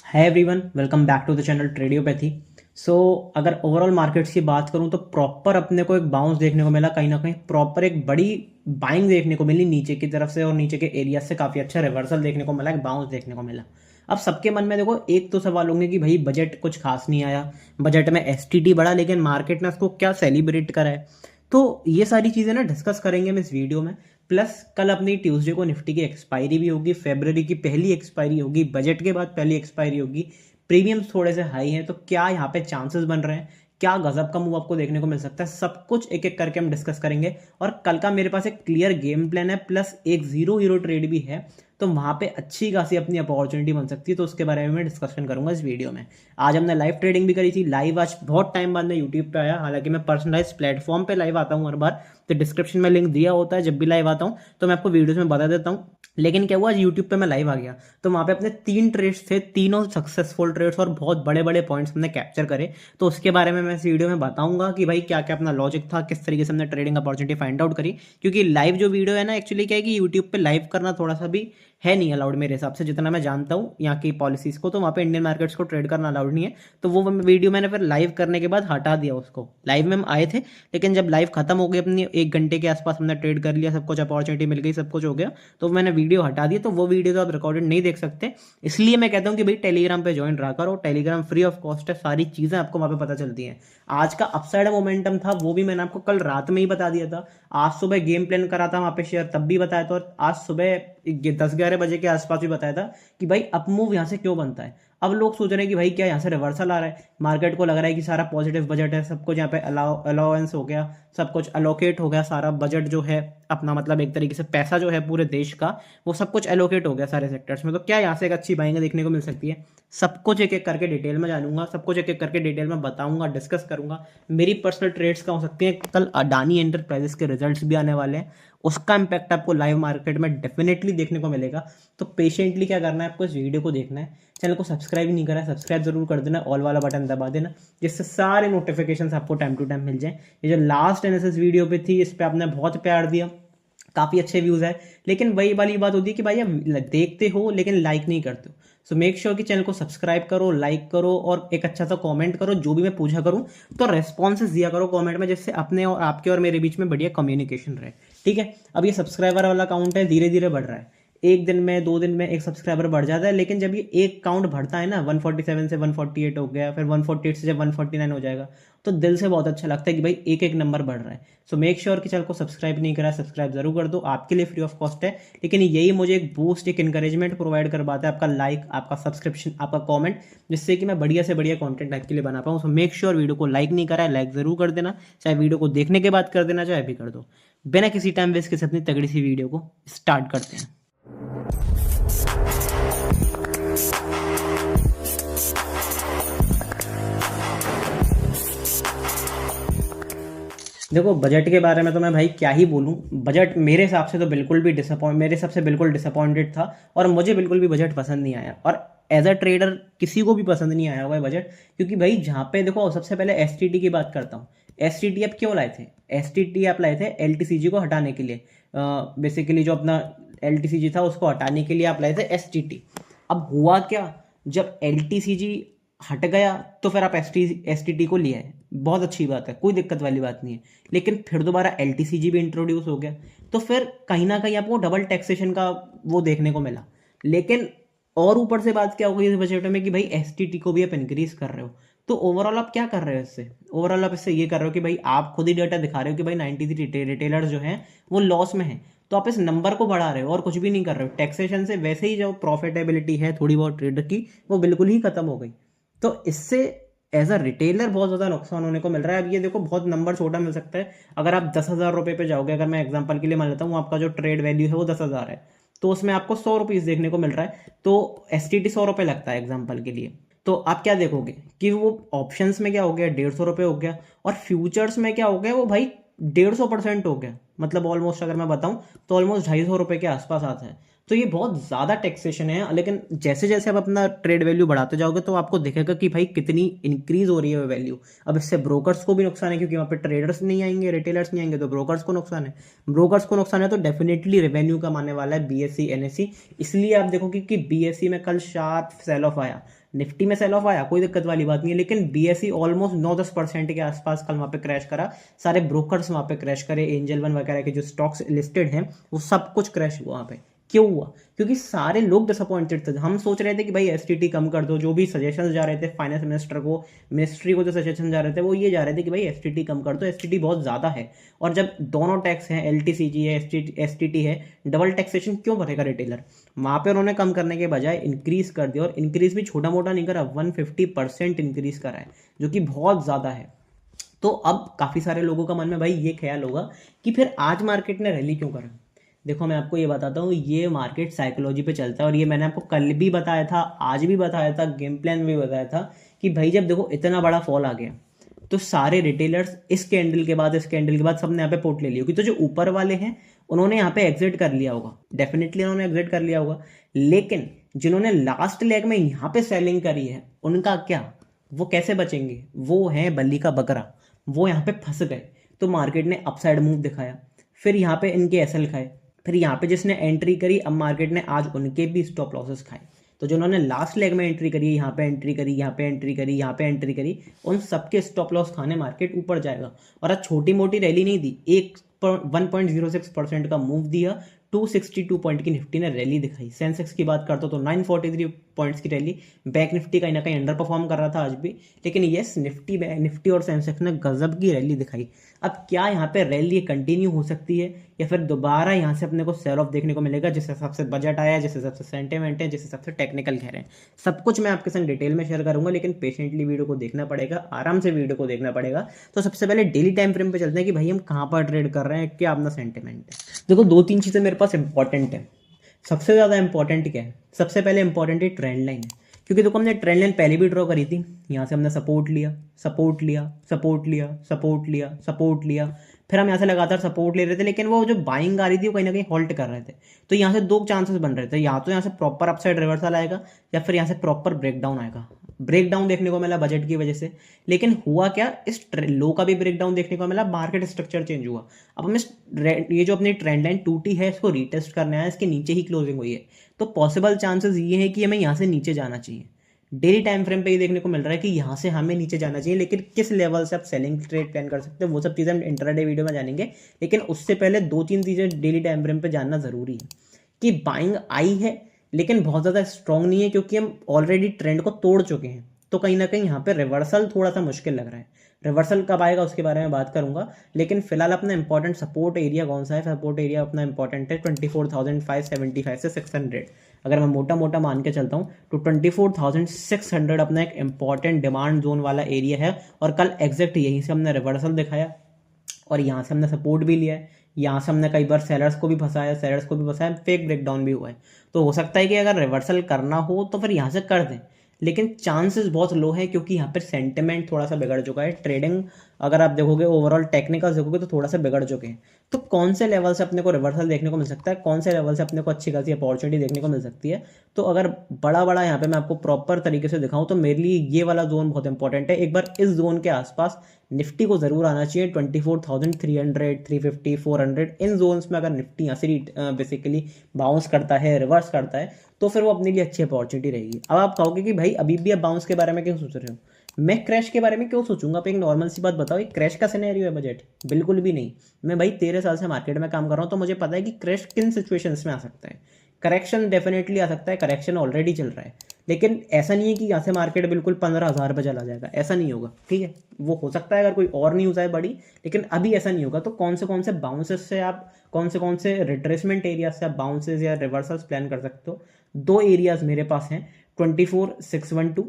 है everyone, welcome back to the channel Tradeopathy. So अगर overall markets की बात करूं तो प्रॉपर अपने को एक बाउंस देखने को मिला, कहीं ना कहीं प्रॉपर एक बड़ी बाइंग देखने को मिली नीचे की तरफ से, और नीचे के एरिया से काफ़ी अच्छा रिवर्सल देखने को मिला, एक बाउंस देखने को मिला। अब सबके मन में देखो एक तो सवाल होंगे कि भाई बजट कुछ खास नहीं आया, बजट में एसटीटी बढ़ा लेकिन मार्केट ने उसको क्या सेलिब्रेट करा है। तो ये सारी चीज़ें ना डिस्कस करेंगे हम इस वीडियो में। प्लस कल अपनी ट्यूसडे को निफ्टी की एक्सपायरी भी होगी, फेब्रवरी की पहली एक्सपायरी होगी, बजट के बाद पहली एक्सपायरी होगी। प्रीमियम्स थोड़े से हाई हैं, तो क्या यहाँ पे चांसेस बन रहे हैं, क्या गजब का मूव आपको देखने को मिल सकता है, सब कुछ एक एक करके हम डिस्कस करेंगे। और कल का मेरे पास एक क्लियर गेम प्लान है, प्लस एक जीरो हीरो ट्रेड भी है, तो वहाँ पे अच्छी खासी अपनी अपॉर्चुनिटी बन सकती है। तो उसके बारे में मैं डिस्कशन करूंगा इस वीडियो में। आज हमने लाइव ट्रेडिंग भी करी थी, लाइव आज बहुत टाइम बाद मैं यूट्यूब पे आया, हालांकि मैं पर्सनलाइज प्लेटफॉर्म पे लाइव आता हूँ हर बार, तो डिस्क्रिप्शन में लिंक दिया होता है जब भी लाइव आता हूँ, तो मैं आपको वीडियोस में बता देता हूँ। लेकिन क्या हुआ, आज यूट्यूब पे मैं लाइव आ गया तो वहाँ पे अपने 3 ट्रेड्स थे, तीनों सक्सेसफुल ट्रेड्स और बहुत बड़े बड़े पॉइंट्स हमने कैप्चर करे। तो उसके बारे में मैं इस वीडियो में बताऊंगा कि भाई क्या क्या अपना लॉजिक था, किस तरीके से हमने ट्रेडिंग अपॉर्चुनिटी फाइंड आउट करी। क्योंकि लाइव जो वीडियो है ना, एक्चुअली क्या है कि यूट्यूब पे लाइव करना थोड़ा सा भी है नहीं अलाउड मेरे हिसाब से, जितना मैं जानता हूँ यहाँ की पॉलिसीज को, तो वहाँ पे इंडियन मार्केट्स को ट्रेड करना अलाउड नहीं है। तो वो वीडियो मैंने फिर लाइव करने के बाद हटा दिया उसको। लाइव में हम आए थे, लेकिन जब लाइव खत्म हो गई अपनी 1 घंटे के आसपास हमने ट्रेड कर लिया, सब कुछ अपॉर्चुनिटी मिल गई, सब कुछ हो गया, तो मैंने वीडियो हटा दी। तो वो वीडियो तो आप रिकॉर्डेड नहीं देख सकते, इसलिए मैं कहता हूँ कि भाई टेलीग्राम पे ज्वाइन रहा करो। टेलीग्राम फ्री ऑफ कॉस्ट है, सारी चीज़ें आपको वहाँ पे पता चलती हैं। आज का अपसाइड मोमेंटम था वो भी मैंने आपको कल रात में ही बता दिया था। आज सुबह गेम प्लान करा था वहाँ पे शेयर, तब भी बताया था, और आज सुबह 10-11 बजे के आसपास भी बताया था कि भाई अप मूव यहाँ से क्यों बनता है। अब लोग सोच रहे हैं कि भाई क्या यहाँ से रिवर्सल आ रहा है, मार्केट को लग रहा है कि सारा पॉजिटिव बजट है, सब कुछ यहाँ पे अलाउंस हो गया, सब कुछ अलोकेट हो गया, सारा बजट जो है अपना, मतलब एक तरीके से पैसा जो है पूरे देश का, वो सब कुछ एलोकेट हो गया सारे सेक्टर्स में। तो क्या यहाँ से एक अच्छी बाइंग देखने को मिल सकती है। सब कुछ एक एक करके डिटेल में जानूंगा, सब कुछ एक एक करके डिटेल में बताऊंगा, डिस्कस करूंगा। मेरी पर्सनल ट्रेड्स का हो सकती हैं। कल अडानी एंटरप्राइजेस के रिजल्ट्स भी आने वाले हैं, उसका इंपैक्ट आपको लाइव मार्केट में डेफिनेटली देखने को मिलेगा। तो पेशेंटली क्या करना है, आपको इस वीडियो को देखना है। चैनल को सब्सक्राइब नहीं करा है, सब्सक्राइब जरूर कर देना, ऑल वाला बटन दबा देना, जिससे सारे नोटिफिकेशंस आपको टाइम टू टाइम मिल जाए। ये जो लास्ट एनालिसिस वीडियो पे थी, इस पे आपने बहुत प्यार दिया, काफ़ी अच्छे व्यूज़ है, लेकिन वही वाली बात होती है कि भाई आप देखते हो लेकिन लाइक नहीं करते हो। सो मेक श्योर कि चैनल को सब्सक्राइब करो, लाइक करो, और एक अच्छा सा कमेंट करो। जो भी मैं पूछा करूं तो रेस्पॉन्सेस दिया करो कमेंट में, जिससे अपने और आपके और मेरे बीच में बढ़िया कम्युनिकेशन रहे। ठीक है, अब ये सब्सक्राइबर वाला काउंट है, धीरे धीरे बढ़ रहा है। एक दिन में 2 दिन में एक सब्सक्राइबर बढ़ जाता है, लेकिन जब ये एक काउंट बढ़ता है ना, 147 से 148 हो गया, फिर 148 से जब 149 हो जाएगा, तो दिल से बहुत अच्छा लगता है कि भाई एक एक नंबर बढ़ रहा है। सो मेक श्योर कि चैनल को सब्सक्राइब नहीं करा, सब्सक्राइब जरूर कर दो, आपके लिए फ्री ऑफ कॉस्ट है। लेकिन यही मुझे एक बूस्ट, एक इंकरेजमेंट प्रोवाइड करवाता है, आपका लाइक, आपका सब्सक्रिप्शन, आपका कमेंट, जिससे कि मैं बढ़िया से बढ़िया कंटेंट आपके लिए बना पाऊँ। सो मेक श्योर वीडियो को लाइक नहीं करा है, लाइक जरूर कर देना, चाहे वीडियो को देखने के बाद कर देना, चाहे अभी कर दो। बिना किसी टाइम वेस्ट के अपनी तगड़ी सी वीडियो को स्टार्ट करते हैं। देखो, बजट के बारे में तो मैं भाई क्या ही बोलूं। बजट मेरे हिसाब से तो बिल्कुल भी मेरे हिसाब से बिल्कुल डिसअपॉइंटेड था, और मुझे बिल्कुल भी बजट पसंद नहीं आया, और एज अ ट्रेडर किसी को भी पसंद नहीं आया हुआ है बजट। क्योंकि भाई जहाँ पे देखो, सबसे पहले एसटीटी की बात करता हूँ। एसटीटी आप क्यों लाए थे? एसटीटी आप लाए थे एलटीसीजी को हटाने के लिए, बेसिकली जो अपना एलटीसीजी था उसको हटाने के लिए आप लाए थे एसटीटी। अब हुआ क्या, जब एलटीसीजी हट गया तो फिर आप एसटीटी को लिया है, बहुत अच्छी बात है, कोई दिक्कत वाली बात नहीं है। लेकिन फिर दोबारा एलटीसीजी भी इंट्रोड्यूस हो गया, तो फिर कहीं ना कहीं आपको डबल टैक्सेशन का वो देखने को मिला। लेकिन और ऊपर से बात क्या हो गई इस बजट में कि भाई एसटीटी को भी आप इंक्रीज कर रहे हो। तो ओवरऑल आप क्या कर रहे हो इससे? ओवरऑल आप इससे ये कर रहे हो कि भाई आप खुद ही डाटा दिखा रहे हो कि भाई 93 रिटेलर्स जो हैं वो लॉस में हैं, तो आप इस नंबर को बढ़ा रहे हो और कुछ भी नहीं कर रहे हो। टैक्सेशन से वैसे ही जो प्रॉफिटेबिलिटी है थोड़ी बहुत ट्रेडर की, वो बिल्कुल ही खत्म हो गई। तो इससे एज अ रिटेलर बहुत ज़्यादा नुकसान होने को मिल रहा है। अब ये देखो, बहुत नंबर छोटा मिल सकता है। अगर आप 10,000 रुपये पे जाओगे, अगर मैं एग्जांपल के लिए मान लेता हूँ आपका जो ट्रेड वैल्यू है वो 10,000 है, तो उसमें आपको 100 रुपीज़ देखने को मिल रहा है, तो एसटीटी 100 रुपये लगता है एग्जाम्पल के लिए। तो आप क्या देखोगे कि वो ऑप्शंस में क्या हो गया, 150 रुपये हो गया, और फ्यूचर्स में क्या हो गया, वो भाई 150% हो गया। मतलब ऑलमोस्ट अगर मैं बताऊं तो ऑलमोस्ट 250 रुपये के आसपास आता है। तो ये बहुत ज़्यादा टैक्सेशन है, लेकिन जैसे जैसे आप अपना ट्रेड वैल्यू बढ़ाते जाओगे तो आपको दिखेगा कि भाई कितनी इंक्रीज हो रही है वैल्यू। अब इससे ब्रोकर्स को भी नुकसान है, क्योंकि वहाँ पे ट्रेडर्स नहीं आएंगे, रिटेलर्स नहीं आएंगे, तो ब्रोकर्स को नुकसान है। ब्रोकर्स को नुकसान है तो डेफिनेटली रेवेन्यू कम आने वाला है बीएससी एनएससी। इसलिए आप देखोगे कि बीएससी में कल शार्प सेल ऑफ आया, निफ्टी में सेल ऑफ आया, कोई दिक्कत वाली बात नहीं है, लेकिन बीएससी ऑलमोस्ट 9-10% के आसपास कल वहाँ पे क्रैश करा। सारे ब्रोकर्स वहाँ पे क्रैश करे, एंजल वन वगैरह के जो स्टॉक्स लिस्टेड हैं वो सब कुछ क्रैश हुआ वहाँ पे। क्यों हुआ? क्योंकि सारे लोग डिसअपॉइंटेड थे। हम सोच रहे थे कि भाई एसटीटी कम कर दो, जो भी सजेशंस जा रहे थे फाइनेंस मिनिस्टर को, मिनिस्ट्री को जो सजेशन जा रहे थे वो ये जा रहे थे कि भाई एसटीटी कम कर दो, एसटीटी बहुत ज़्यादा है। और जब दोनों टैक्स हैं, एलटीसीजी है, एसटीटी है, डबल टैक्सेशन क्यों भरेगा रिटेलर? वहाँ पे उन्होंने कम करने के बजाय इंक्रीज कर दिया, और इंक्रीज भी छोटा मोटा नहीं करा, 150% इंक्रीज करा है, जो कि बहुत ज़्यादा है। तो अब काफ़ी सारे लोगों का मन में भाई ये ख्याल होगा कि फिर आज मार्केट ने रैली क्यों करा। देखो मैं आपको ये बताता हूँ, ये मार्केट साइकोलॉजी पे चलता है, और ये मैंने आपको कल भी बताया था, आज भी बताया था, गेम प्लान में भी बताया था कि भाई जब देखो इतना बड़ा फॉल आ गया तो सारे रिटेलर्स इस कैंडल के बाद, इस कैंडल के बाद सबने यहाँ पे पोर्ट ले ली होगी। तो जो ऊपर वाले हैं उन्होंने यहाँ पे एग्जिट कर लिया होगा, डेफिनेटली उन्होंने एग्जिट कर लिया होगा। लेकिन जिन्होंने लास्ट लेग में यहाँ पे सेलिंग करी है उनका क्या? वो कैसे बचेंगे? वो है बल्ली का बकरा, वो यहाँ पे फंस गए। तो मार्केट ने अपसाइड मूव दिखाया, फिर यहाँ पे इनके एसएल खाए, फिर यहाँ पे जिसने एंट्री करी, अब मार्केट ने आज उनके भी स्टॉप लॉसेस खाए। तो जिन्होंने लास्ट लेग में एंट्री करी, यहाँ पे एंट्री करी, यहाँ पे एंट्री करी, यहाँ पे एंट्री करी, उन सबके स्टॉप लॉस खाने मार्केट ऊपर जाएगा। और आज छोटी मोटी रैली नहीं दी, 1.06% का मूव दिया, 262 पॉइंट की निफ्टी ने रैली दिखाई। सेंसेक्स की बात करता तो 943 पॉइंट्स की रैली। बैंक निफ्टी कहीं ना कहीं अंडर परफॉर्म कर रहा था आज भी, लेकिन यस निफ्टी और सेंसेक्स ने गजब की रैली दिखाई। अब क्या यहाँ पे रैली कंटिन्यू हो सकती है, या फिर दोबारा यहाँ से अपने को सेल ऑफ देखने को मिलेगा, जिस हिसाब से बजट आया है, जिस हिसाब से सेंटिमेंट है, जिस हिसाब से टेक्निकल कह रहे हैं, सब कुछ मैं आपके संग डिटेल में शेयर करूंगा। लेकिन पेशेंटली वीडियो को देखना पड़ेगा, आराम से वीडियो को देखना पड़ेगा। तो सबसे पहले डेली टाइम फ्रेम पे चलते हैं कि भाई हम कहाँ पर ट्रेड कर रहे हैं, क्या अपना सेंटिमेंट है। देखो 2-3 चीज़ें मेरे पास इंपॉर्टेंट है। सबसे ज़्यादा इंपॉर्टेंट क्या है? सबसे पहले इंपॉर्टेंट है ट्रेंड लाइन, क्योंकि देखो हमने ट्रेंड लाइन पहले भी ड्रॉ करी थी। यहाँ से हमने सपोर्ट लिया, सपोर्ट लिया, सपोर्ट लिया, सपोर्ट लिया, सपोर्ट लिया, फिर हम यहाँ से लगातार सपोर्ट ले रहे थे, लेकिन वो जो बाइंग आ रही थी वो कहीं ना कहीं होल्ड कर रहे थे। तो यहाँ से दो चांसेस बन रहे थे, या तो यहाँ से प्रॉपर अपसाइड रिवर्सल आएगा, या फिर यहाँ से प्रॉपर ब्रेकडाउन आएगा। ब्रेकडाउन देखने को मिला बजट की वजह से, लेकिन हुआ क्या, इस लो का भी ब्रेकडाउन देखने को मिला, मार्केट स्ट्रक्चर चेंज हुआ। अब हम ये जो अपनी ट्रेंड लाइन टूटी है इसको रीटेस्ट करना है, इसके नीचे ही क्लोजिंग हुई है, तो पॉसिबल चांसेस ये है कि हमें यहाँ से नीचे जाना चाहिए। डेली टाइम फ्रेम पे ये देखने को मिल रहा है कि यहाँ से हमें नीचे जाना चाहिए, लेकिन किस लेवल से आप सेलिंग ट्रेड प्लान कर सकते हो वो सब चीज़ें हम इंट्राडे वीडियो में जानेंगे। लेकिन उससे पहले 2-3 चीज़ें डेली टाइम फ्रेम पे जानना ज़रूरी है कि बाइंग आई है, लेकिन बहुत ज़्यादा स्ट्रॉन्ग नहीं है, क्योंकि हम ऑलरेडी ट्रेंड को तोड़ चुके हैं। तो कहीं ना कहीं यहाँ पे रिवर्सल थोड़ा सा मुश्किल लग रहा है। रिवर्सल कब आएगा उसके बारे में बात करूंगा, लेकिन फिलहाल अपना इंपॉर्टेंट सपोर्ट एरिया कौन सा है? सपोर्ट एरिया अपना इंपॉर्टेंट है 24,575 से 600। अगर मैं मोटा मोटा मान के चलता हूँ तो 24,600 अपना एक इंपॉर्टेंट डिमांड जोन वाला एरिया है। और कल एग्जैक्ट यहीं से हमने रिवर्सल दिखाया, और यहाँ से हमने सपोर्ट भी लिया है, यहाँ से हमने कई बार सेलर्स को भी फंसाया, फेक ब्रेकडाउन भी हुआ है। तो हो सकता है कि अगर रिवर्सल करना हो तो फिर यहाँ से कर दें, लेकिन चांसेस बहुत लो है, क्योंकि यहाँ पर सेंटिमेंट थोड़ा सा बिगड़ चुका है। ट्रेडिंग अगर आप देखोगे, ओवरऑल टेक्निकल देखोगे तो थोड़ा सा बिगड़ चुके हैं। तो कौन से लेवल से अपने को रिवर्सल देखने को मिल सकता है, कौन से लेवल से अपने को अच्छी खासी अपॉर्चुनिटी देखने को मिल सकती है? तो अगर बड़ा यहाँ पे मैं आपको प्रॉपर तरीके से दिखाऊं तो मेरे लिए ये वाला जोन बहुत इंपॉर्टेंट है। एक बार इस जोन के आसपास निफ्टी को जरूर आना चाहिए, 24,300, 350, 400, इन जोन्स में अगर निफ्टी यहाँ से बेसिकली बाउंस करता है, रिवर्स करता है, तो फिर वो अपने लिए अच्छी अपॉर्चुनिटी रहेगी। अब आप कहोगे कि भाई अभी भी आप बाउंस के बारे में क्यों सोच रहे हो? मैं क्रैश के बारे में क्यों सोचूंगा? आप एक नॉर्मल सी बात बताओ, एक क्रैश का सिनेरियो है बजट? बिल्कुल भी नहीं। मैं भाई 13 साल से मार्केट में काम कर रहा हूँ, तो मुझे पता है कि क्रैश किन सिचुएशंस में आ सकता है। करेक्शन डेफिनेटली आ सकता है, करेक्शन ऑलरेडी चल रहा है, लेकिन ऐसा नहीं है कि यहाँ से मार्केट बिल्कुल 15,000 पे चला जाएगा, ऐसा नहीं होगा। ठीक है, वो हो सकता है अगर कोई और न्यूज़ आए बड़ी, लेकिन अभी ऐसा नहीं होगा। तो कौन से बाउंसेस से आप, कौन से रिट्रेसमेंट एरिया से आप बाउंसेस या रिवर्सल्स प्लान कर सकते हो? दो एरियाज मेरे पास हैं, 24,612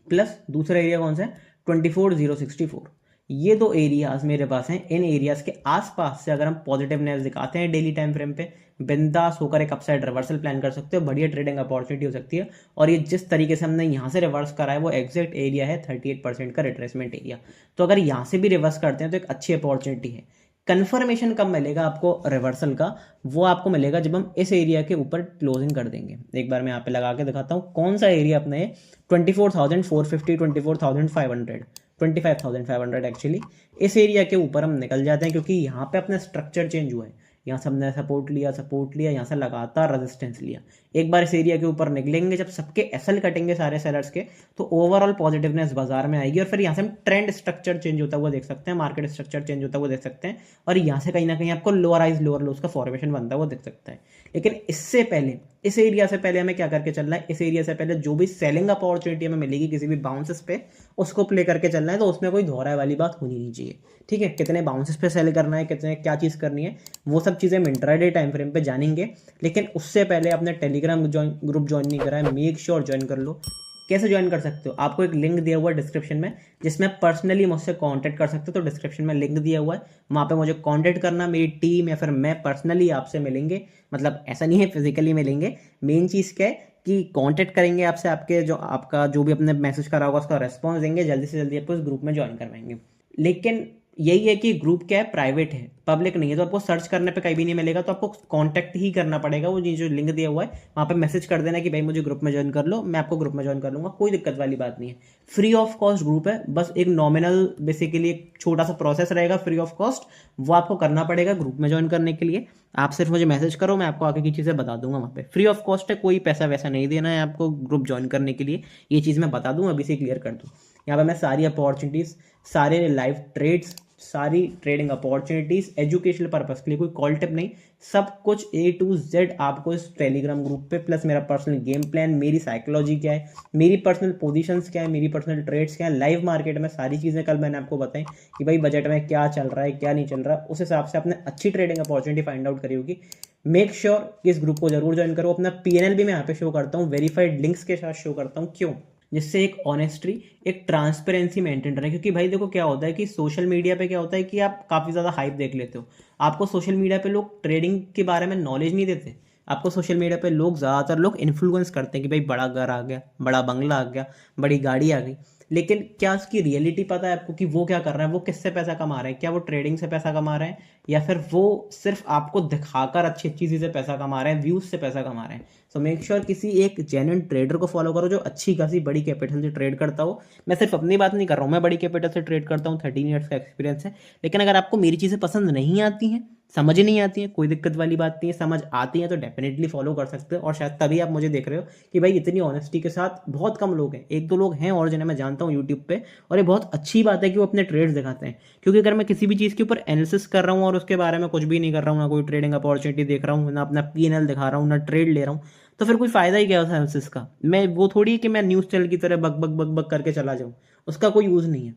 प्लस दूसरा एरिया कौन सा है, 24,064। ये दो एरियाज मेरे पास हैं। इन एरियाज के आसपास से अगर हम पॉजिटिवनेस दिखाते हैं डेली टाइम फ्रेम पे, बिंदास होकर एक अपसाइड रिवर्सल प्लान कर सकते हो, बढ़िया ट्रेडिंग अपॉर्चुनिटी हो सकती है। और ये जिस तरीके से हमने यहाँ से रिवर्स करा है वो एग्जैक्ट एरिया है 38% का रिट्रेसमेंट एरिया। तो अगर यहाँ से भी रिवर्स करते हैं तो एक अच्छी अपॉर्चुनिटी है। कन्फर्मेशन कब मिलेगा आपको रिवर्सल का, वो आपको मिलेगा जब हम इस एरिया के ऊपर क्लोजिंग कर देंगे। एक बार मैं यहाँ पे लगा के दिखाता हूँ कौन सा एरिया अपने 24,450, 24,500, 25,500 एक्चुअली, इस एरिया के ऊपर हम निकल जाते हैं, क्योंकि यहाँ पे अपना स्ट्रक्चर चेंज हुआ है। यहाँ से हमने सपोर्ट लिया, यहाँ से लगातार रेजिस्टेंस लिया। एक बार इस एरिया के ऊपर निकलेंगे, जब सबके एसएल कटेंगे सारे सेलर्स के, तो ओवरऑल पॉजिटिवनेस बाजार में आएगी, और फिर यहाँ से हम ट्रेंड स्ट्रक्चर चेंज होता हुआ देख सकते हैं, मार्केट स्ट्रक्चर चेंज होता हुआ देख सकते हैं, और यहाँ से कहीं ना कहीं आपको लोअर हाइज लोअर लोस का फॉर्मेशन बनता हुआ देख सकता है। लेकिन इससे पहले, इस एरिया से पहले हमें क्या करके चलना है, इस एरिया से पहले जो भी सेलिंग अपॉर्चुनिटी हमें मिलेगी किसी भी बाउंसेस पे, उसको प्ले करके चलना है। तो उसमें कोई दोहराए वाली बात होनी नहीं चाहिए, ठीक है। कितने बाउंसेस पे सेल करना है, कितने क्या चीज़ करनी है, वो सब चीज़ें हम इंट्राडे टाइम फ्रेम पे जानेंगे। लेकिन उससे पहले अपने टेलीग्राम ग्रुप ज्वाइन नहीं करा है, मेक श्योर ज्वाइन कर लो। कैसे ज्वाइन कर सकते हो, आपको एक लिंक दिया हुआ है डिस्क्रिप्शन में, जिसमें पर्सनली मुझसे कांटेक्ट कर सकते हो। तो डिस्क्रिप्शन में लिंक दिया हुआ है, वहाँ पे मुझे कांटेक्ट करना, मेरी टीम या फिर मैं पर्सनली आपसे मिलेंगे। मतलब ऐसा नहीं है फिजिकली मिलेंगे, मेन चीज़ क्या है कि कांटेक्ट करेंगे आपसे, आपके जो आपका जो भी अपने मैसेज करा होगा उसका रेस्पॉन्स देंगे, जल्दी से जल्दी आपको इस ग्रुप में ज्वाइन करवाएंगे। लेकिन यही है कि ग्रुप क्या है, प्राइवेट है, पब्लिक नहीं है, तो आपको सर्च करने पे कहीं भी नहीं मिलेगा। तो आपको कांटेक्ट ही करना पड़ेगा, वो जो लिंक दिया हुआ है वहाँ पे मैसेज कर देना कि भाई मुझे ग्रुप में ज्वाइन कर लो, मैं आपको ग्रुप में ज्वाइन कर लूँगा, कोई दिक्कत वाली बात नहीं है। फ्री ऑफ कॉस्ट ग्रुप है, बस एक नॉमिनल बेसिकली एक छोटा सा प्रोसेस रहेगा फ्री ऑफ कॉस्ट, वो आपको करना पड़ेगा ग्रुप में ज्वाइन करने के लिए। आप सिर्फ मुझे मैसेज करो, मैं आपको आगे की चीज़ें बता दूंगा। वहाँ पे फ्री ऑफ कॉस्ट है, कोई पैसा वैसा नहीं देना है आपको ग्रुप ज्वाइन करने के लिए, ये चीज़ मैं बता दूँ, अभी से क्लियर कर दूँ। यहाँ पर मैं सारी अपॉर्चुनिटीज़, सारे लाइव ट्रेड्स, सारी ट्रेडिंग अपॉर्चुनिटीज़, एजुकेशनल पर्पज़ के लिए, कोई कॉल टिप नहीं, सब कुछ A to Z आपको इस टेलीग्राम ग्रुप पे, प्लस मेरा पर्सनल गेम प्लान, मेरी साइकोलॉजी क्या है, मेरी पर्सनल पोजीशंस क्या है, मेरी पर्सनल ट्रेड्स क्या है, लाइव मार्केट में सारी चीज़ें कल मैंने आपको बताई कि भाई बजट में क्या चल रहा है, क्या नहीं चल रहा, उस हिसाब से आपने अच्छी ट्रेडिंग अपॉर्चुनिटी फाइंड आउट करी होगी। मेक श्योर कि इस ग्रुप को जरूर ज्वाइन करो। अपना PNL भी मैं यहाँ पे शो करता हूँ, वेरीफाइड लिंक्स के साथ शो करता हूँ, क्यों, जिससे एक ऑनेस्टी, एक ट्रांसपेरेंसी मेंटेन रहे। क्योंकि भाई देखो क्या होता है कि सोशल मीडिया पे क्या होता है कि आप काफ़ी ज़्यादा हाइप देख लेते हो, आपको सोशल मीडिया पे लोग ट्रेडिंग के बारे में नॉलेज नहीं देते। आपको सोशल मीडिया पे लोग, ज़्यादातर लोग इन्फ्लुएंस करते हैं कि भाई बड़ा घर आ गया, बड़ा बंगला आ गया, बड़ी गाड़ी आ गई, लेकिन क्या उसकी रियलिटी पता है आपको कि वो क्या कर रहा है, वो किससे पैसा कमा रहा है, क्या वो ट्रेडिंग से पैसा कमा रहे हैं, या फिर वो सिर्फ आपको दिखाकर अच्छी अच्छी चीज़ें पैसा कमा रहे हैं, व्यूज़ से पैसा कमा रहे हैं। सो मेक श्योर किसी एक जेन्युइन ट्रेडर को फॉलो करो जो अच्छी खासी बड़ी कैपिटल से ट्रेड करता हो। मैं सिर्फ अपनी बात नहीं कर रहा हूँ, मैं बड़ी कैपिटल से ट्रेड करता हूँ, 13 ईयर्स का एक्सपीरियंस है। लेकिन अगर आपको मेरी चीज़ें पसंद नहीं आती हैं, समझ नहीं आती है, कोई दिक्कत वाली बात नहीं है, समझ आती है तो डेफिनेटली फॉलो कर सकते हो। और शायद तभी आप मुझे देख रहे हो कि भाई इतनी ऑनेस्टी के साथ बहुत कम लोग हैं, एक दो लोग हैं और जिन्हें मैं जानता हूँ यूट्यूब पे, और ये बहुत अच्छी बात है कि वो अपने ट्रेड्स दिखाते हैं। क्योंकि अगर मैं किसी भी चीज़ के ऊपर एनालिसिस कर रहा हूँ और उसके बारे में कुछ भी नहीं कर रहा हूँ, ना कोई ट्रेडिंग अपॉर्चुनिटी देख रहा हूँ, ना अपना PNL दिखा रहा हूँ, ना ट्रेड ले रहा हूँ, तो फिर कोई फायदा ही क्या है उस एनालिसिस का। मैं वो थोड़ी कि मैं न्यूज़ चैनल की तरह बक बक बक बक करके चला जाऊँ, उसका कोई यूज़ नहीं है,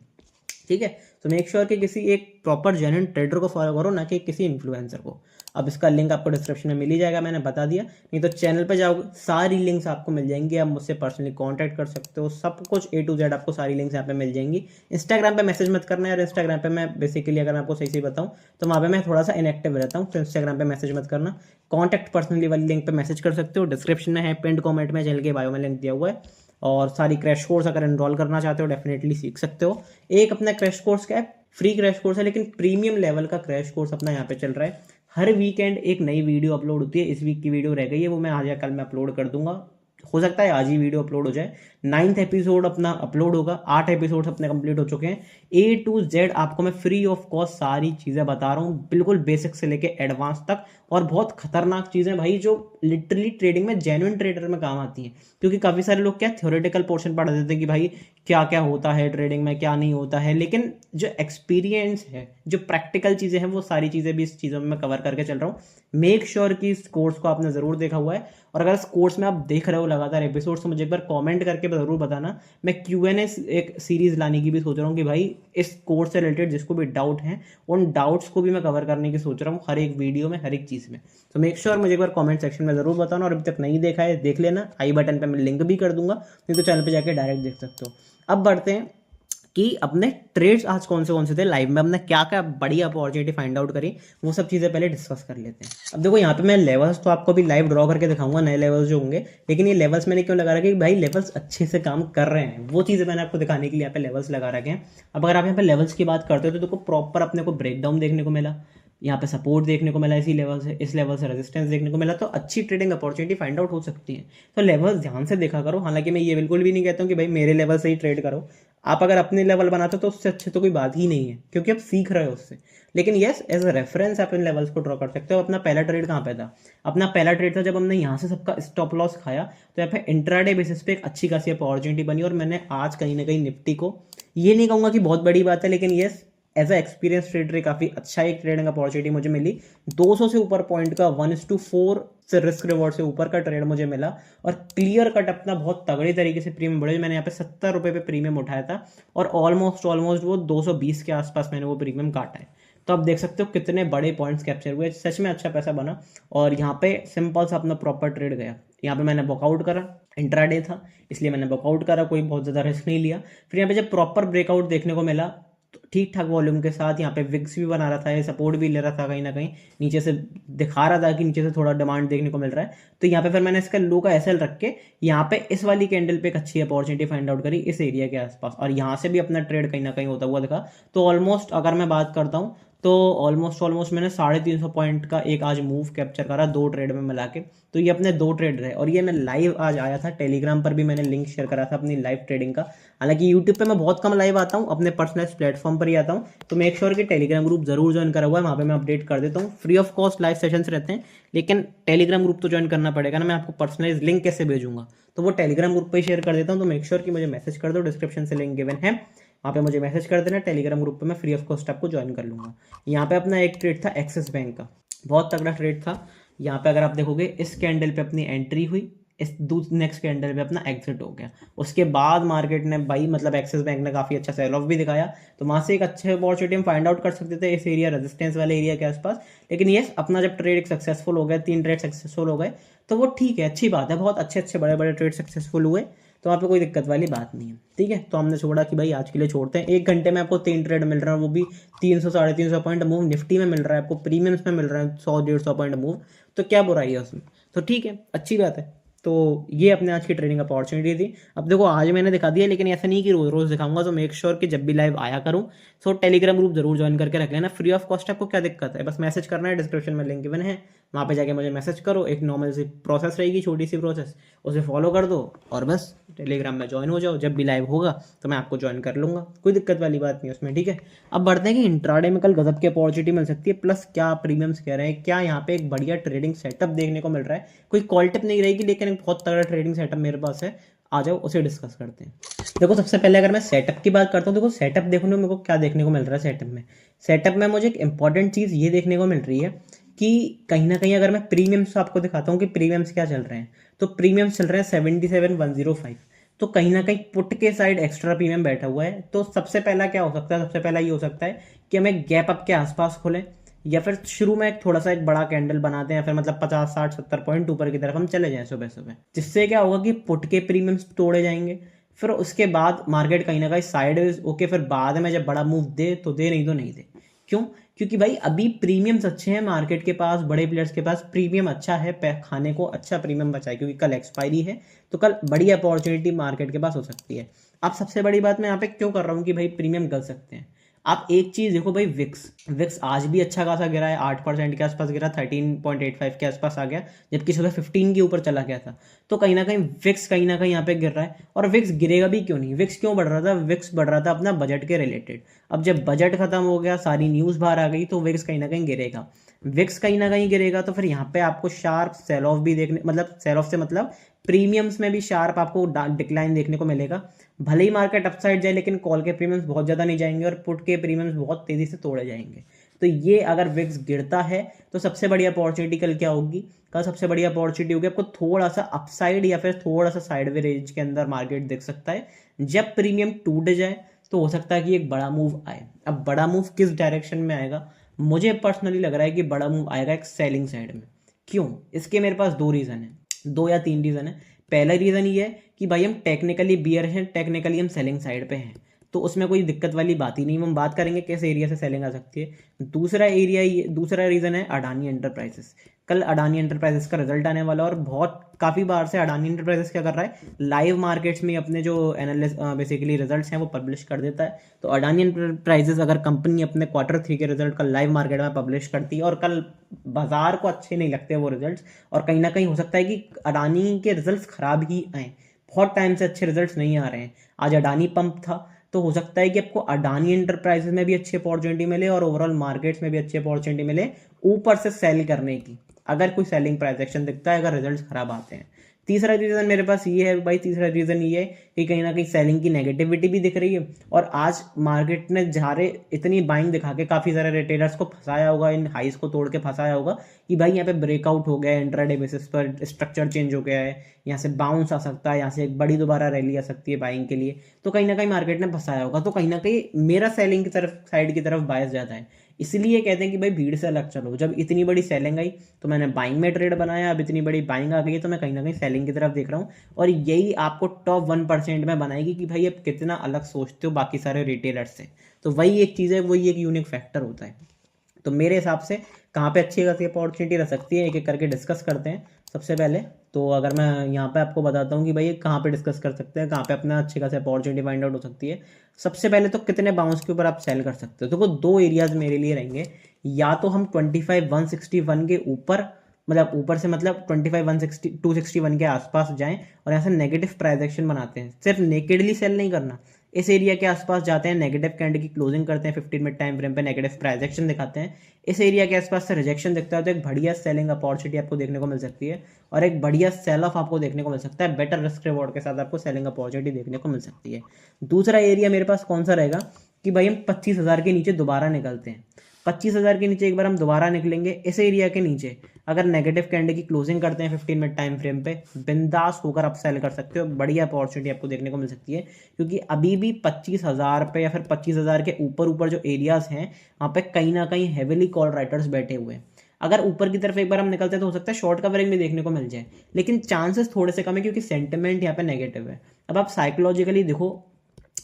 ठीक है। तो मेक श्योर कि किसी एक प्रॉपर जेन्युइन ट्रेडर को फॉलो करो, ना कि किसी इन्फ्लुएंसर को। अब इसका लिंक आपको डिस्क्रिप्शन में मिल ही जाएगा, मैंने बता दिया। नहीं तो चैनल पे जाओगे, सारी लिंक्स आपको मिल जाएंगी, आप मुझसे पर्सनली कांटेक्ट कर सकते हो, सब कुछ A to Z आपको सारी लिंक्स यहाँ पे मिल जाएंगी। इंस्टाग्राम पे मैसेज मत करना यार, इंस्टाग्राम पे मैं बेसिकली अगर मैं आपको सही बताऊँ तो वहाँ पे मैं थोड़ा सा इनएक्टिव रहता हूँ, तो इंस्टाग्राम पे मैसेज मत करना। कॉन्टैक्ट पर्सनली वाली लिंक पे मैसेज कर सकते हो, डिस्क्रिप्शन में है, पिंड कॉमेंट में, चैनल के बायो में लिंक दिया हुआ है। और सारी क्रैश कोर्स अगर एनरोल करना चाहते हो डेफिनेटली सीख सकते हो। एक अपना क्रैश कोर्स क्या है, फ्री क्रैश कोर्स है, लेकिन प्रीमियम लेवल का क्रैश कोर्स अपना यहाँ पे चल रहा है। हर वीकेंड एक नई वीडियो अपलोड होती है, इस वीक की वीडियो रह गई है, वो मैं आज या कल में अपलोड कर दूंगा, हो सकता है आज ही वीडियो अपलोड हो जाए। 9th एपिसोड अपना अपलोड होगा, 8 एपिसोड अपने कंप्लीट हो चुके हैं। A to Z आपको मैं फ्री ऑफ कॉस्ट सारी चीज़ें बता रहा हूँ, बिल्कुल बेसिक से लेके एडवांस तक, और बहुत खतरनाक चीज़ें भाई जो लिटरली ट्रेडिंग में जेन्युइन ट्रेडर में काम आती हैं। क्योंकि काफ़ी सारे लोग क्या थ्योरेटिकल पोर्शन पढ़ा देते हैं कि भाई क्या क्या होता है ट्रेडिंग में, क्या नहीं होता है, लेकिन जो एक्सपीरियंस है, जो प्रैक्टिकल चीज़ें हैं, वो सारी चीज़ें भी इस चीज़ों में मैं कवर करके चल रहा हूँ। मेक श्योर कि इस कोर्स को आपने ज़रूर देखा हुआ है, और अगर इस कोर्स में आप देख रहे हो लगातार एपिसोड, तो मुझे एक बार कमेंट करके ज़रूर बताना। मैं Q&A एक सीरीज़ लाने की भी सोच रहा हूँ कि भाई इस कोर्स से रिलेटेड जिसको भी डाउट हैं, उन डाउट्स को भी मैं कवर करने की सोच रहा हूँ, हर एक वीडियो में, हर एक चीज़ में। तो मेक श्योर मुझे एक बार कमेंट सेक्शन में ज़रूर बताना, और अभी तक नहीं देखा है देख लेना, आई बटन पर मैं लिंक भी कर दूंगा, नहीं तो चैनल पर जाकर डायरेक्ट देख सकते हो। अब बढ़ते हैं कि अपने ट्रेड्स आज कौन से थे लाइव में, हमने क्या क्या बढ़िया अपॉर्चुनिटी फाइंड आउट करी, वो सब चीज़ें पहले डिस्कस कर लेते हैं। अब देखो यहाँ पे मैं लेवल्स तो आपको भी लाइव ड्रॉ करके दिखाऊंगा, नए लेवल्स जो होंगे, लेकिन ये लेवल्स मैंने क्यों लगा रखे कि भाई लेवल्स अच्छे से काम कर रहे हैं, वो चीज़ें मैंने आपको दिखाने के लिए यहाँ पे लेवल्स लगा रखे हैं। अब अगर आप यहाँ पे लेवल्स की बात करते हो तो देखो प्रॉपर अपने को ब्रेकडाउन देखने को मिला, यहाँ पे सपोर्ट देखने को मिला इसी लेवल से, इस लेवल से रेजिस्टेंस देखने को मिला, तो अच्छी ट्रेडिंग अपॉर्चुनिटी फाइंड आउट हो सकती है। तो लेवल्स ध्यान से देखा करो। हालांकि मैं ये बिल्कुल भी नहीं कहता हूँ कि भाई मेरे लेवल से ही ट्रेड करो, आप अगर अपने लेवल बनाते हो तो उससे अच्छे तो कोई बात ही नहीं है, क्योंकि आप सीख रहे हो उससे। लेकिन यस, एज अ रेफरेंस आप इन लेवल्स को ड्रॉ कर सकते हो। अपना पहला ट्रेड कहाँ पे था? अपना पहला ट्रेड था जब हमने यहाँ से सबका स्टॉप लॉस खाया, तो यहाँ पे इंट्राडे बेसिस पे एक अच्छी खासी अपॉर्चुनिटी बनी, और मैंने आज कहीं ना कहीं निफ्टी को, ये नहीं कहूँगा कि बहुत बड़ी बात है, लेकिन yes, as a experience trader काफ़ी अच्छा एक ट्रेडिंग अपॉर्चुनिटी मुझे मिली। 200 से ऊपर पॉइंट का 1:4 से रिस्क रिवॉर्ड से ऊपर का ट्रेड मुझे मिला, और क्लियर कट अपना बहुत तगड़े तरीके से प्रीमियम बढ़े। मैंने यहाँ पे 70 रुपये पे प्रीमियम उठाया था, और ऑलमोस्ट वो 220 के आसपास मैंने वो प्रीमियम काटा है। तो आप देख सकते हो कितने बड़े पॉइंट्स कैप्चर हुए, सच में अच्छा पैसा बना। और यहाँ पे सिंपल सा अपना प्रॉपर ट्रेड गया। यहाँ पे मैंने वर्कआउट करा, इंट्राडे था इसलिए मैंने वर्कआउट करा, कोई बहुत ज़्यादा रिस्क नहीं लिया। फिर यहाँ पे जब प्रॉपर ब्रेकआउट देखने को मिला, तो ठीक ठाक वॉल्यूम के साथ यहाँ पे विक्स भी बना रहा था, ये सपोर्ट भी ले रहा था, कहीं ना कहीं नीचे से दिखा रहा था कि नीचे से थोड़ा डिमांड देखने को मिल रहा है। तो यहाँ पे फिर मैंने इसका लो का एसएल रख के यहाँ पे इस वाली कैंडल पे एक अच्छी अपॉर्चुनिटी फाइंड आउट करी इस एरिया के आसपास, और यहाँ से भी अपना ट्रेड कहीं ना कहीं होता हुआ दिखा। तो ऑलमोस्ट अगर मैं बात करता हूँ तो ऑलमोस्ट मैंने 350 पॉइंट का एक आज मूव कैप्चर करा 2 ट्रेड में मिला के। तो ये अपने 2 ट्रेड रहे, और ये मैं लाइव आज आया था, टेलीग्राम पर भी मैंने लिंक शेयर करा था अपनी लाइव ट्रेडिंग का। हालांकि यूट्यूब पे मैं बहुत कम लाइव आता हूँ, अपने पर्सनल प्लेटफॉर्म पर ही आता हूँ। तो मेक श्योर कि टेलीग्राम ग्रुप जरूर ज्वाइन करा हुआ है, वहाँ पे मैं अपडेट कर देता हूँ। Free of cost live sessions रहते हैं, लेकिन टेलीग्राम ग्रुप तो ज्वाइन करना पड़ेगा ना। मैं आपको पर्सनलाइज लिंक कैसे भेजूंगा? तो वो टेलीग्राम ग्रुप पर ही शेयर कर देता हूँ। तो मेक श्योर कि मुझे मैसेज कर दो, डिस्क्रिप्शन से लिंक गिवन है, वहाँ पे मुझे मैसेज कर देना। टेलीग्राम ग्रुप पे मैं फ्री ऑफ कॉस्ट आपको ज्वाइन कर लूँगा। यहाँ पे अपना एक ट्रेड था एक्सिस बैंक का, बहुत तगड़ा ट्रेड था। यहाँ पे अगर आप देखोगे इस कैंडल पे अपनी एंट्री हुई, इस नेक्स्ट कैंडल पे अपना एग्जिट हो गया। उसके बाद मार्केट ने भाई मतलब एक्सिस बैंक ने काफ़ी अच्छा सेल ऑफ भी दिखाया, तो वहाँ से एक अच्छे अपॉर्चुनिटी हम फाइंड आउट कर सकते थे इस एरिया, रेजिस्टेंस वाले एरिया के आसपास। लेकिन ये अपना जब ट्रेड एक सक्सेसफुल हो गया, 3 ट्रेड सक्सेसफुल हो गए, तो वो ठीक है, अच्छी बात है, बहुत अच्छे अच्छे बड़े बड़े ट्रेड सक्सेसफुल हुए, तो वहाँ पे कोई दिक्कत वाली बात नहीं है। ठीक है, तो हमने छोड़ा कि भाई आज के लिए छोड़ते हैं। 1 घंटे में आपको 3 ट्रेड मिल रहा है, वो भी 300 350 पॉइंट मूव निफ्टी में मिल रहा है आपको, प्रीमियम्स में मिल रहा है 100 150 पॉइंट मूव, तो क्या बुराई है उसमें? तो ठीक है, अच्छी बात है। तो ये अपने आज की ट्रेडिंग अपॉर्चुनिटी थी। अब देखो आज मैंने दिखा दिया, लेकिन ऐसा नहीं कि रोज रोज दिखाऊंगा। तो मेक श्योर कि जब भी लाइव आया करूँ, सो टेलीग्राम ग्रुप जरूर ज्वाइन करके रख लेना, फ्री ऑफ कॉस्ट। आपको क्या दिक्कत है? बस मैसेज करना है, डिस्क्रिप्शन में लिंक गिवन है, वहाँ पे जाके मुझे मैसेज करो। एक नॉर्मल सी प्रोसेस रहेगी, छोटी सी प्रोसेस, उसे फॉलो कर दो और बस टेलीग्राम में ज्वाइन हो जाओ। जब भी लाइव होगा तो मैं आपको ज्वाइन कर लूँगा, कोई दिक्कत वाली बात नहीं उसमें। ठीक है, अब बढ़ते हैं कि इंट्राडे में कल गजब की अपॉर्चुनिटी मिल सकती है, प्लस क्या प्रीमियम्स कह रहे हैं, क्या यहाँ पे एक बढ़िया ट्रेडिंग सेटअप देखने को मिल रहा है। कोई कॉल टिप नहीं रहेगी, लेकिन एक बहुत तगड़ा ट्रेडिंग सेटअप मेरे पास है, आ जाओ उसे डिस्कस करते हैं। देखो सबसे पहले अगर मैं सेटअप की बात करता हूँ, देखो सेटअप देखने में मेरे को क्या देखने को मिल रहा है सेटअप में मुझे एक इंपॉर्टेंट चीज़ ये देखने को मिल रही है कि कहीं ना कहीं अगर मैं प्रीमियम्स आपको दिखाता हूँ कि प्रीमियम्स क्या चल रहे हैं, तो प्रीमियम्स चल रहे हैं 77,105। तो कहीं ना कहीं पुट के साइड एक्स्ट्रा प्रीमियम बैठा हुआ है। तो सबसे पहला क्या हो सकता है? सबसे पहला ये हो सकता है कि हमें गैप अप के आसपास खोलें, या फिर शुरू में थोड़ा सा एक बड़ा कैंडल बनाते हैं, या फिर मतलब 50 60 70 पॉइंट ऊपर की तरफ हम चले जाएं सुबह सुबह, जिससे क्या होगा कि पुट के प्रीमियम्स तोड़े जाएंगे। फिर उसके बाद मार्केट कहीं ना कहीं साइडवेज ओके, फिर बाद में जब बड़ा मूव दे तो दे, नहीं तो नहीं दे। क्यों? क्योंकि भाई अभी प्रीमियम्स अच्छे हैं मार्केट के पास, बड़े प्लेयर्स के पास प्रीमियम अच्छा है, खाने को अच्छा प्रीमियम बचा है, क्योंकि कल एक्सपायरी है, तो कल बड़ी अपॉर्चुनिटी मार्केट के पास हो सकती है। अब सबसे बड़ी बात मैं यहाँ पे क्यों कर रहा हूँ कि भाई प्रीमियम गल सकते हैं। आप एक चीज देखो भाई, विक्स आज भी अच्छा खासा गिरा है, 8% के आसपास गिरा, 13.85 के आसपास आ गया, जबकि सुबह 15 के ऊपर चला गया था। तो कहीं ना कहीं विक्स कहीं ना कहीं यहाँ पे गिर रहा है, और विक्स गिरेगा भी क्यों नहीं? विक्स क्यों बढ़ रहा था? विक्स बढ़ रहा था अपना बजट के रिलेटेड। अब जब बजट खत्म हो गया, सारी न्यूज बाहर आ गई, तो विक्स कहीं ना कहीं गिरेगा। विक्स कहीं ना कहीं गिरेगा, तो फिर यहाँ पे आपको शार्प सेल ऑफ भी देखने, मतलब सेल ऑफ से मतलब प्रीमियम्स में भी शार्प आपको डिक्लाइन देखने को मिलेगा। भले ही मार्केट अपसाइड जाए, लेकिन कॉल के प्रीमियम्स बहुत ज़्यादा नहीं जाएंगे, और पुट के प्रीमियम्स बहुत तेज़ी से तोड़े जाएंगे। तो ये अगर विक्स गिरता है, तो सबसे बड़ी अपॉर्चुनिटी कल क्या होगी? कल सबसे बड़ी अपॉर्चुनिटी होगी आपको थोड़ा सा अपसाइड या फिर थोड़ा सा साइडवे रेंज के अंदर मार्केट देख सकता है। जब प्रीमियम टूट जाए तो हो सकता है कि एक बड़ा मूव आए। अब बड़ा मूव किस डायरेक्शन में आएगा? मुझे पर्सनली लग रहा है कि बड़ा मूव आएगा एक सेलिंग साइड में। क्यों? इसके मेरे पास 2 रीज़न है, 2 या 3 रीज़न है। पहला रीज़न ये है कि भाई हम टेक्निकली बियर हैं, टेक्निकली हम सेलिंग साइड पे हैं। तो उसमें कोई दिक्कत वाली बात ही नहीं। हम बात करेंगे किस एरिया से सेलिंग आ सकती है। दूसरा रीज़न है अडानी एंटरप्राइजेस। कल अडानी एंटरप्राइजेस का रिजल्ट आने वाला है और बहुत काफ़ी बार से अडानी एंटरप्राइजेस क्या कर रहा है, लाइव मार्केट्स में अपने जो एनालिस्ट बेसिकली रिजल्ट्स हैं वो पब्लिश कर देता है। तो अडानी एंटरप्राइजेस अगर कंपनी अपने Q3 के रिजल्ट कल लाइव मार्केट में पब्लिश करती है और कल बाजार को अच्छे नहीं लगते वो रिजल्ट्स, और कहीं ना कहीं हो सकता है कि अडानी के रिजल्ट्स खराब ही आए, बहुत टाइम से अच्छे रिजल्ट्स नहीं आ रहे हैं। आज अडानी पंप था, तो हो सकता है कि आपको अडानी एंटरप्राइजेस में भी अच्छी अपॉर्चुनिटी मिले और ओवरऑल मार्केट्स में भी अच्छी अपॉर्चुनिटी मिले ऊपर से सेल करने की, अगर कोई सेलिंग प्राइस एक्शन दिखता है, अगर रिजल्ट्स खराब आते हैं। तीसरा रीज़न मेरे पास ये है भाई, तीसरा रीज़न ये है कि कहीं ना कहीं सेलिंग की नेगेटिविटी भी दिख रही है और आज मार्केट ने झारे इतनी बाइंग दिखा के काफ़ी सारे रिटेलर्स को फंसाया होगा, इन हाइस को तोड़ के फंसाया होगा कि भाई यहाँ पे ब्रेकआउट हो गया है, इंट्राडे बेसिस पर स्ट्रक्चर चेंज हो गया है, यहाँ से बाउंस आ सकता है, यहाँ से एक बड़ी दोबारा रैली आ सकती है बाइंग के लिए। तो कहीं ना कहीं मार्केट ने फंसाया होगा, तो कहीं ना कहीं मेरा सेलिंग की तरफ साइड की तरफ बायस ज़्यादा है। इसलिए कहते हैं कि भाई भीड़ से अलग चलो। जब इतनी बड़ी सेलिंग आई तो मैंने बाइंग में ट्रेड बनाया, अब इतनी बड़ी बाइंग आ गई है तो मैं कहीं ना कहीं सेलिंग की तरफ देख रहा हूँ, और यही आपको टॉप 1% में बनाएगी कि भाई अब कितना अलग सोचते हो बाकी सारे रिटेलर्स से। तो वही एक चीज़ है, वही एक यूनिक फैक्टर होता है। तो मेरे हिसाब से कहाँ पे अच्छी खासी अपॉर्चुनिटी रह सकती है, एक एक करके डिस्कस करते हैं। सबसे पहले तो अगर मैं यहाँ पे आपको बताता हूँ कि भाई कहाँ पे डिस्कस कर सकते हैं, कहाँ पे अपना अच्छी खासी अपॉर्चुनिटी फाइंड आउट हो सकती है। सबसे पहले तो कितने बाउंस के ऊपर आप सेल कर सकते हो। देखो दो एरियाज मेरे लिए रहेंगे, या तो हम 25,161 के ऊपर, मतलब ऊपर से मतलब 25,160 261 के आसपास जाएं और यहाँ से नेगेटिव प्राइस एक्शन बनाते हैं। सिर्फ नेकेडली सेल नहीं करना, इस एरिया के आसपास जाते हैं, नेगेटिव कैंडल की क्लोजिंग करते हैं, 15 मिनट टाइम फ्रेम पे नेगेटिव प्राइस एक्शन दिखाते हैं, इस एरिया के आसपास से रिजेक्शन दिखता है तो एक बढ़िया सेलिंग अपॉर्चुनिटी आपको देखने को मिल सकती है और एक बढ़िया सेल ऑफ आपको देखने को मिल सकता है। बेटर रिस्क रिवॉर्ड के साथ आपको सेलिंग अपॉर्चुनिटी देखने को मिल सकती है। दूसरा एरिया मेरे पास कौन सा रहेगा कि भाई हम 25,000 के नीचे दोबारा निकलते हैं। 25,000 के नीचे एक बार हम दोबारा निकलेंगे, इस एरिया के नीचे अगर नेगेटिव कैंडल की क्लोजिंग करते हैं 15 मिनट टाइम फ्रेम पे, बिंदास होकर आप सेल कर सकते हो, बढ़िया अपॉर्चुनिटी आपको देखने को मिल सकती है। क्योंकि अभी भी 25,000 पे या फिर 25,000 के ऊपर ऊपर जो एरियाज हैं वहाँ पे कहीं ना कहीं हेविली कॉल राइटर्स बैठे हुए हैं। अगर ऊपर की तरफ एक बार हम निकलते हैं तो हो सकता है शॉर्ट कवरिंग भी देखने को मिल जाए, लेकिन चांसेस थोड़े से कम है क्योंकि सेंटिमेंट यहाँ पे नेगेटिव है। अब आप साइकोलॉजिकली देखो,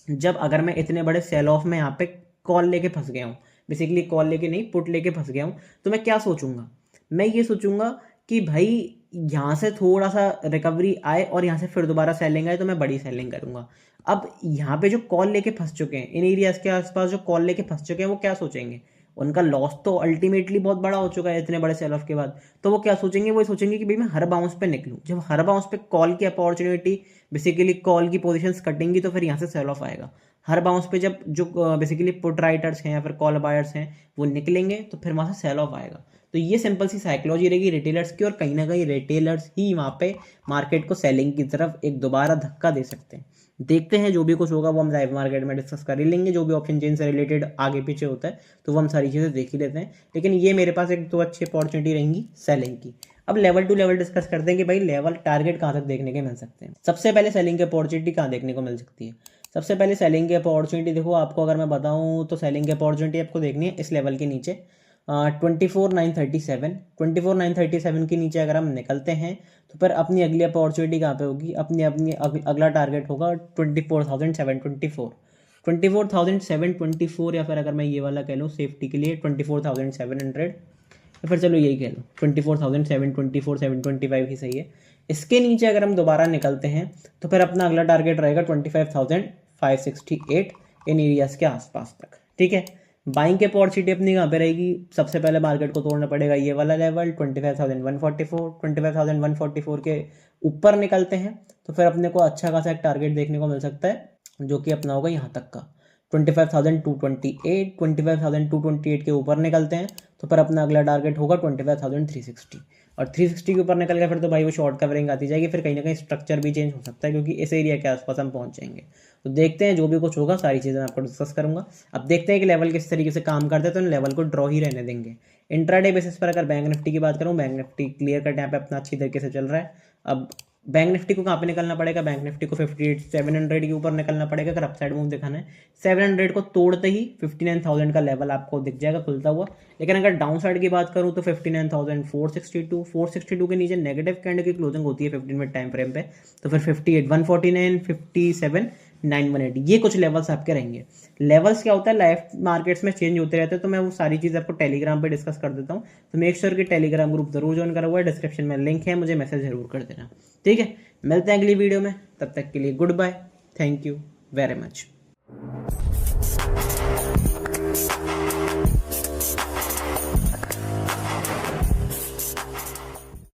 जब अगर मैं इतने बड़े सेल ऑफ में यहाँ पे कॉल लेके फंस गया हूँ, बेसिकली कॉल लेके नहीं पुट लेके फंस गया हूँ, तो मैं क्या सोचूंगा, मैं ये सोचूंगा कि भाई यहाँ से थोड़ा सा रिकवरी आए और यहाँ से फिर दोबारा सेलिंग आए तो मैं बड़ी सेलिंग करूंगा। अब यहाँ पे जो कॉल लेके फंस चुके हैं, इन एरियाज के आसपास जो कॉल लेके फंस चुके हैं, वो क्या सोचेंगे, उनका लॉस तो अल्टीमेटली बहुत बड़ा हो चुका है इतने बड़े सेल ऑफ के बाद। तो वो क्या सोचेंगे, वो सोचेंगे कि भाई मैं हर बाउंस पे निकलूं। जब हर बाउंस पे कॉल की अपॉर्चुनिटी, बेसिकली कॉल की पोजीशंस कटेंगी तो फिर यहाँ से सेल ऑफ आएगा। हर बाउंस पे जब जो बेसिकली पुट राइटर्स हैं या फिर कॉल बायर्स हैं वो निकलेंगे तो फिर वहाँ से सेल ऑफ आएगा। तो ये सिंपल सी साइकोलॉजी रहेगी रिटेलर्स की, और कहीं ना कहीं रिटेलर्स ही वहाँ पे मार्केट को सेलिंग की तरफ एक दोबारा धक्का दे सकते हैं। देखते हैं जो भी कुछ होगा वो हम लाइव मार्केट में डिस्कस कर ही लेंगे, जो भी ऑप्शन चेन से रिलेटेड आगे पीछे होता है तो वो हम सारी चीज़ें देख ही लेते हैं। लेकिन ये मेरे पास एक तो अच्छी अपॉर्चुनिटी रहेंगी सेलिंग की। अब लेवल टू लेवल डिस्कस करते हैं कि भाई लेवल टारगेट कहाँ तक देखने के मिल सकते हैं। सबसे पहले सेलिंग की अपॉर्चुनिटी कहाँ देखने को मिल सकती है। सबसे पहले सेलिंग की अपॉर्चुनिटी देखो, आपको अगर मैं बताऊँ तो सेलिंग की अपॉर्चुनिटी आपको देखनी है इस लेवल के नीचे 24,937 के नीचे अगर हम निकलते हैं तो फिर अपनी अगली अपॉर्चुनिटी कहाँ पे होगी, अपनी अपनी अगला टारगेट होगा 24,724 या फिर अगर मैं ये वाला कह लूँ सेफ्टी के लिए 24,700, या फिर चलो यही कह लो 24,724 ही सही है। इसके नीचे अगर हम दोबारा निकलते हैं तो फिर अपना अगला टारगेट रहेगा 25,568 इन एरियाज के आसपास तक। ठीक है, बाइंग की अपॉर्चुनिटी अपनी कहाँ पे रहेगी, सबसे पहले मार्केट को तोड़ना पड़ेगा ये वाला लेवल 25,144 के ऊपर निकलते हैं तो फिर अपने को अच्छा खासा एक टारगेट देखने को मिल सकता है जो कि अपना होगा यहाँ तक का 25,228 के ऊपर निकलते हैं तो फिर अपना अगला टारगेट होगा 25,360, और 360 के ऊपर निकल गया फिर तो भाई वो शॉर्ट कवरिंग आती जाएगी, फिर कहीं ना कहीं स्ट्रक्चर भी चेंज हो सकता है क्योंकि इस एरिया के आसपास हम पहुंच जाएंगे। तो देखते हैं जो भी कुछ होगा सारी चीज़ें मैं आपको डिस्कस करूंगा। अब देखते हैं कि लेवल किस तरीके से काम करते हैं, तो इन लेवल को ड्रॉ ही रहने देंगे। इंट्राडे बेसिस पर अगर बैंक निफ्टी की बात करूँ, बैंक निफ्टी क्लियर कट यहाँ पे अपना अच्छी तरीके से चल रहा है। अब बैंक निफ्टी को कहाँ पे निकलना पड़ेगा, बैंक निफ्टी को 58,700 के ऊपर निकलना पड़ेगा अगर अपसाइड मूव दिखाना है। 700 को तोड़ते ही 59,000 का लेवल आपको दिख जाएगा खुलता हुआ। लेकिन अगर डाउन साइड की बात करूँ तो 59,462 के नीचे नेगेटिव कैंडल की क्लोजिंग होती है 15 मिनट टाइम फ्रेम पे, तो फिर 58,149, 57, 9180, ये कुछ लेवल्स आपके रहेंगे। लेवल्स क्या होता है, लाइव मार्केट्स में चेंज होते रहते हैं, तो मैं वो सारी चीज़ आपको टेलीग्राम पे डिस्कस कर देता हूँ। तो मेक श्योर कि टेलीग्राम ग्रुप जरूर ज्वाइन करा हुआ है, डिस्क्रिप्शन में लिंक है, मुझे मैसेज जरूर कर देना। ठीक है, मिलते हैं अगली वीडियो में, तब तक के लिए goodbye, thank you very much.